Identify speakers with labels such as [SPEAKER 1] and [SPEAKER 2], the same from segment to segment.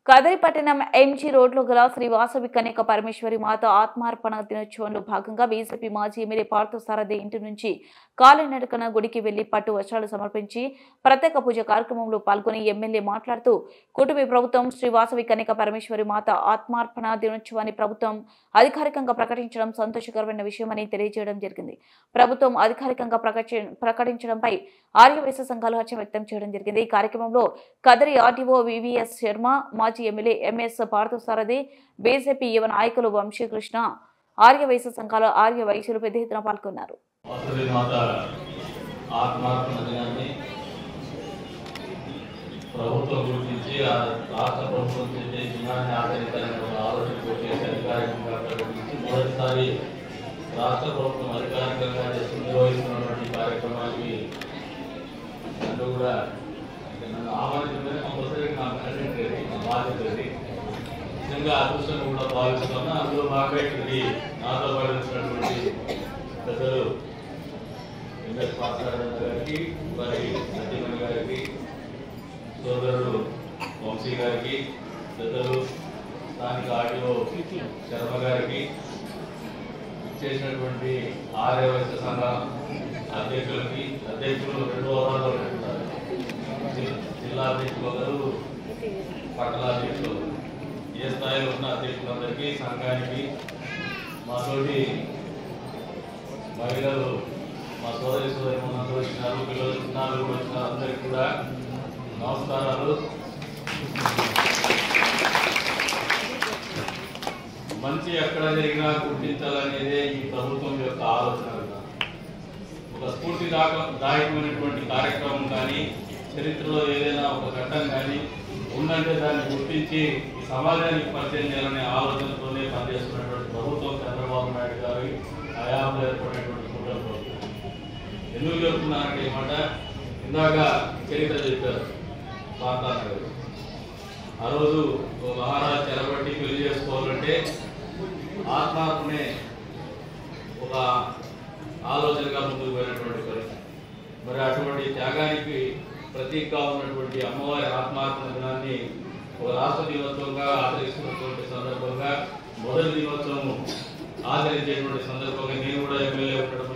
[SPEAKER 1] కదిరి పట్టణం ఎంజీ రోడ్లో గల శ్రీ వాసవి కన్యక పరమేశ్వరి మాత ఆత్మార్పణ దినోత్సవంలో భాగంగా బీజేపీ మాజీ ఎమ్మెల్యే పార్థసారథి ఇంటి నుంచి కాలినడకన గుడికి వెళ్లి పట్టు వస్త్రాలు సమర్పించి ప్రత్యేక పూజ కార్యక్రమంలో పాల్గొని ఎమ్మెల్యే మాట్లాడుతూ కూటమి ప్రభుత్వం శ్రీ వాసవి కన్యక పరమేశ్వరి మాత ఆత్మార్పణ దినోత్సవాన్ని ప్రభుత్వం అధికారికంగా ప్రకటించడం సంతోషకరమైన విషయమని తెలియజేయడం జరిగింది. ప్రభుత్వం అధికారికంగా ప్రకటించడంపై ఆర్యవైశ్య సంఘాలు హర్షం వ్యక్తం చేయడం జరిగింది. ఈ కార్యక్రమంలో కదిరి ఆర్డీఓ వివిఎస్ శర్మ, మాజీ ఎమ్మెల్యే ఎంఎస్ పార్థసారథి, బీజేపీ యువ నాయకులు వంశీకృష్ణ, ఆర్యవైశ్య సంఘాల ఆర్య వైశ్యులు పెద్ద ఎత్తున పాల్గొన్నారు.
[SPEAKER 2] ప్రభుత్వం గురించి రాష్ట్ర ప్రభుత్వం చేసే దినాన్ని ఆచరించాలని ఆలోచన చేసి అధికారికంగా ప్రకటించి మొదటిసారి రాష్ట్ర ప్రభుత్వం అధికారికంగా నిర్వహిస్తున్నటువంటి కార్యక్రమానికి నన్ను కూడా నన్ను ఆహ్వానించడం కంపల్సరీ నాకు కంటెంట్ నా బాధ్యత నిజంగా అదృష్టం కూడా భావిస్తున్నాను. అందులో భాగంగా ఇక్కడికి నాతో పాటించినటువంటి పెద్దలు ఎంఎస్ పార్థసారథి గారికి, వారి సత్యమణి గారికి, సోదరుడు వంశీ గారికి, పెద్దలు స్థానిక ఆర్డీఓ శర్మ గారికి, చేసినటువంటి ఆర్యవైశ్య సంఘ అధ్యక్షులకి, అధ్యక్షులు 2 హోదాల్లో ఉంటారు, జిల్లా అధ్యక్షులు ఒకరు, పట్టణ అధ్యక్షులు, ఏ స్థాయిలో ఉన్న అధ్యక్షులందరికీ, సంఘానికి, మా తోటి మహిళలు, మా సోదరి సోదరులందరూ వచ్చినారు, పిల్లలు చిన్నారులు వచ్చినారు, అందరికీ కూడా నమస్కారాలు. మంచి ఎక్కడ జరిగినా గుర్తించాలనేదే ఈ ప్రభుత్వం యొక్క ఆలోచన. ఒక స్ఫూర్తిదాయకమైనటువంటి కార్యక్రమం కానీ, చరిత్రలో ఏదైనా ఒక ఘట్టం కానీ ఉందంటే దాన్ని గుర్తించి ఈ సమాజానికి పరిచయం చేయాలనే ఆలోచనతోనే పనిచేస్తున్నటువంటి ప్రభుత్వం చంద్రబాబు నాయుడు గారి హయాంలో ఏర్పడినటువంటి కుటుంబ ప్రభుత్వం. ఎందుకు చెప్తున్నానంటే ఈ మాట, ఇందాక చరిత్ర చెప్పారు పార్థసారథి గారు. ఆ రోజు ఒక మహారాజు చెరబట్టి పెళ్లి చేసుకోవాలంటే ఆత్మార్పణే ఒక ఆలోచనగా ముందుకు పోయినటువంటి పరిస్థితి. మరి అటువంటి త్యాగానికి ప్రతీకగా ఉన్నటువంటి అమ్మవారి ఆత్మార్పణ దినాన్ని ఒక రాష్ట్ర దినోత్సవంగా ఆచరిస్తున్నటువంటి సందర్భంగా, మొదటి దినోత్సవం ఆచరించేటువంటి సందర్భంగా నేను కూడా ఎమ్మెల్యే ఉండడం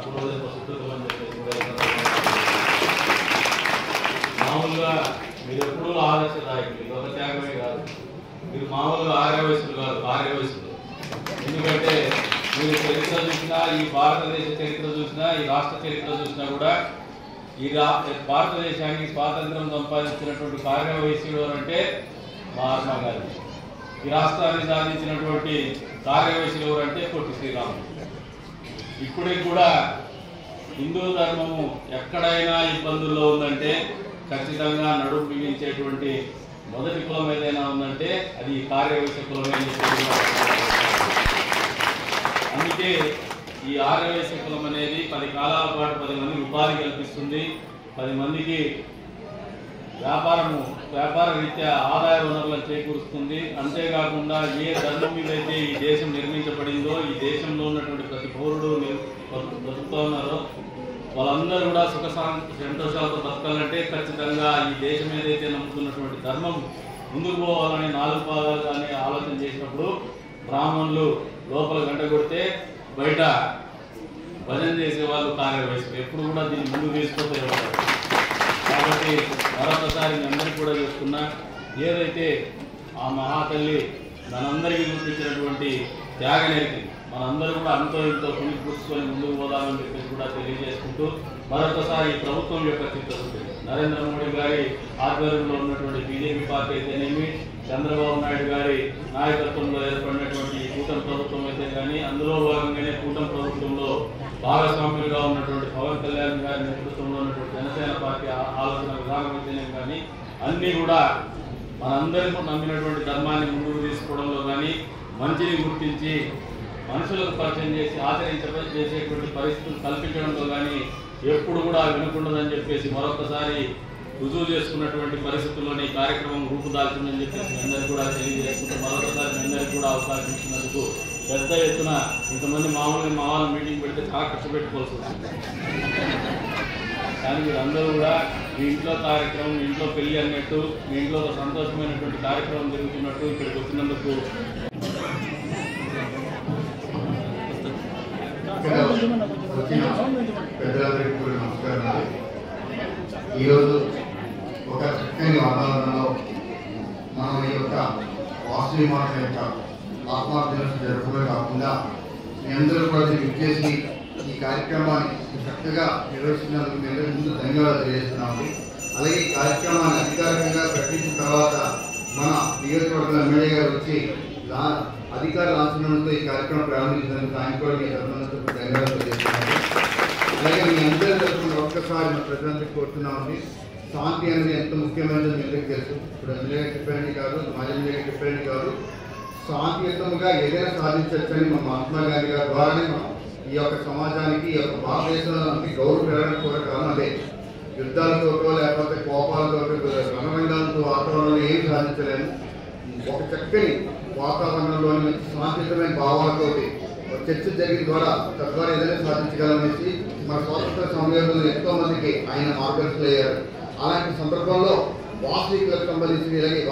[SPEAKER 2] పూర్వజన్మ సుకృతం అని చెప్పేసి మామూలుగా మీరు ఎప్పుడూ ఆదర్శదాయకులు, ఇది ఒక త్యాగమే కాదు, మీరు మామూలుగా ఆర్యవైశ్యులు కాదు, ఆర్యవైశ్యులు. ఎందుకంటే మీరు చరిత్ర చూసినా, ఈ భారతదేశ చరిత్ర చూసినా, ఈ రాష్ట్ర చరిత్ర చూసినా కూడా ఈ భారతదేశానికి స్వాతంత్రం సంపాదించినటువంటి కార్యవైశ్యుడు అంటే మహాత్మా గాంధీ. ఈ రాష్ట్రాన్ని సాధించినటువంటి కార్యవైశ్యులు ఎవరంటే పొట్టి శ్రీరాములు. ఇప్పటికి కూడా హిందూ ధర్మము ఎక్కడైనా ఇబ్బందుల్లో ఉందంటే ఖచ్చితంగా నడుము బిగించేటువంటి మొదటి కులం ఏదైనా ఉందంటే అది కార్యవైశ్య కులమే. అందుకే ఈ ఆర్యవైశ్య కులం అనేది 10 కాలాల పాటు 10 మందికి ఉపాధి కల్పిస్తుంది, 10 మందికి వ్యాపార రీత్యా ఆదాయ వనరులను చేకూరుస్తుంది. అంతేకాకుండా ఏ ధర్మం మీద అయితే ఈ దేశం నిర్మించబడిందో, ఈ దేశంలో ఉన్నటువంటి ప్రతి పౌరుడు బతుకుతూ ఉన్నారో వాళ్ళందరూ కూడా సుఖ సంతోషాలతో బతకాలంటే ఖచ్చితంగా ఈ దేశం ఏదైతే నమ్ముతున్నటువంటి ధర్మం ముందుకు పోవాలని 4 పాదాలుగానే ఆలోచన చేసినప్పుడు బ్రాహ్మణులు లోపల గంట కొడితే బయట భజన చేసేవాళ్ళు కార్యవైశ్యులు ఎప్పుడు కూడా దీన్ని ముందుకు తీసుకుంటూ ఉంటారు. కాబట్టి మరొకసారి మీ అందరికీ కూడా చెప్తున్నా, ఏదైతే ఆ మహాతల్లి మనందరికీ చూపించినటువంటి త్యాగనేరికి మనందరూ కూడా అంతో ఇంతో పుణిపుచ్చుకొని ముందుకు పోదామని చెప్పేసి కూడా తెలియజేసుకుంటూ, మరొకసారి ప్రభుత్వం యొక్క చిత్తశుద్ధి, నరేంద్ర మోడీ గారి ఆధ్వర్యంలో ఉన్నటువంటి బీజేపీ పార్టీ అయితేనేమి, చంద్రబాబు నాయుడు గారి నాయకత్వంలో ఏర్పడినటువంటి కూటమి ప్రభుత్వం అయితే కానీ, అందులో భాగంగానే కూటమి ప్రభుత్వంలో భాగస్వాములుగా ఉన్నటువంటి పవన్ కళ్యాణ్ గారి నేతృత్వంలో ఉన్నటువంటి జనసేన పార్టీ ఆలోచన విధానం అయితేనేమి కానీ, అన్నీ కూడా మనందరికీ నమ్మినటువంటి ధర్మాన్ని ముందుకు తీసుకోవడంలో కానీ, మంచిని గుర్తించి మనుషులకు పరిచయం చేసి చేసేటువంటి పరిస్థితులు కల్పించడంలో కానీ ఎప్పుడు కూడా వినకుండదని చెప్పేసి మరొకసారి రుజువు చేసుకున్నటువంటి పరిస్థితుల్లోని ఈ కార్యక్రమం రూపుదాల్చిందని చెప్పేసి మీ అందరికీ కూడా తెలియజేసుకుంటూ, మరొకసారి మీ అందరికీ కూడా అవకాశం ఇచ్చినందుకు పెద్ద ఎత్తున ఇంతమంది మామూలుగా మా వాళ్ళు మీటింగ్ పెడితే చాలా ఖర్చు పెట్టుకోవాల్సి వస్తుంది. కానీ మీరందరూ కూడా మీ ఇంట్లో కార్యక్రమం, మీ ఇంట్లో పెళ్లి అన్నట్టు, మీ ఇంట్లో ఒక సంతోషమైనటువంటి కార్యక్రమం జరుగుతున్నట్టు ఇక్కడికి వచ్చినందుకు
[SPEAKER 3] పెద్దలందరికీ కూడా నమస్కారం. ఈరోజు ఒక చక్కని వాతావరణంలో మనం ఈ యొక్క వాసవి మాత యొక్క ఆత్మార్థ దినోత్సవం జరపడమే కాకుండా మీ అందరూ కూడా విచ్చేసి ఈ కార్యక్రమాన్ని చక్కగా నిర్వహిస్తున్నందుకు మీ అందరికీ ముందు ధన్యవాదాలు తెలియజేస్తున్నాము. అలాగే ఈ కార్యక్రమాన్ని అధికారికంగా ప్రకటించిన తర్వాత మన నియోజకవర్గం ఎమ్మెల్యే గారు వచ్చి అధికార లాంఛనంతో ఈ కార్యక్రమం ప్రారంభించినందుకు ఆయన కూడా మీ తరఫున ధన్యవాదాలు తెలియజేస్తున్నాము. అలాగే మీ అందరి తరఫున ఒక్కసారి మన ప్రజలందరికీ కోరుతున్నామండి, శాంతి అనేది ఎంత ముఖ్యమైనదో మీ అందరికీ తెలుసు. ఇప్పుడు ఎమ్మెల్యే చెప్పారని కాదు, మాజీ ఎమ్మెల్యే చెప్పారని కాదు, శాంతియుతంగా ఏదైనా సాధించవచ్చని మా మహాత్మా గాంధీ గారి ద్వారానే మనం ఈ యొక్క సమాజానికి, ఈ యొక్క భారతదేశానికి గౌరవం పెరగడానికి కూడా కారణం అదే. యుద్ధాలతో లేకపోతే కోపాలతో రణరంగాలతో వాతావరణంలో ఏమి సాధించలేము. ఒక చక్కని వాతావరణంలోని మంచి శాంతియుతమైన భావాలతోటి చర్చ జరిగిన ద్వారా తద్వారా ఏదైనా సాధించగలమనేసి మన స్వాతంత్ర సమయంలో ఎంతో మందికి ఆయన మార్గదర్శకులు అయ్యారు. అలాంటి సందర్భంలో వాసవికులకు సంబంధించిన ఇలాగే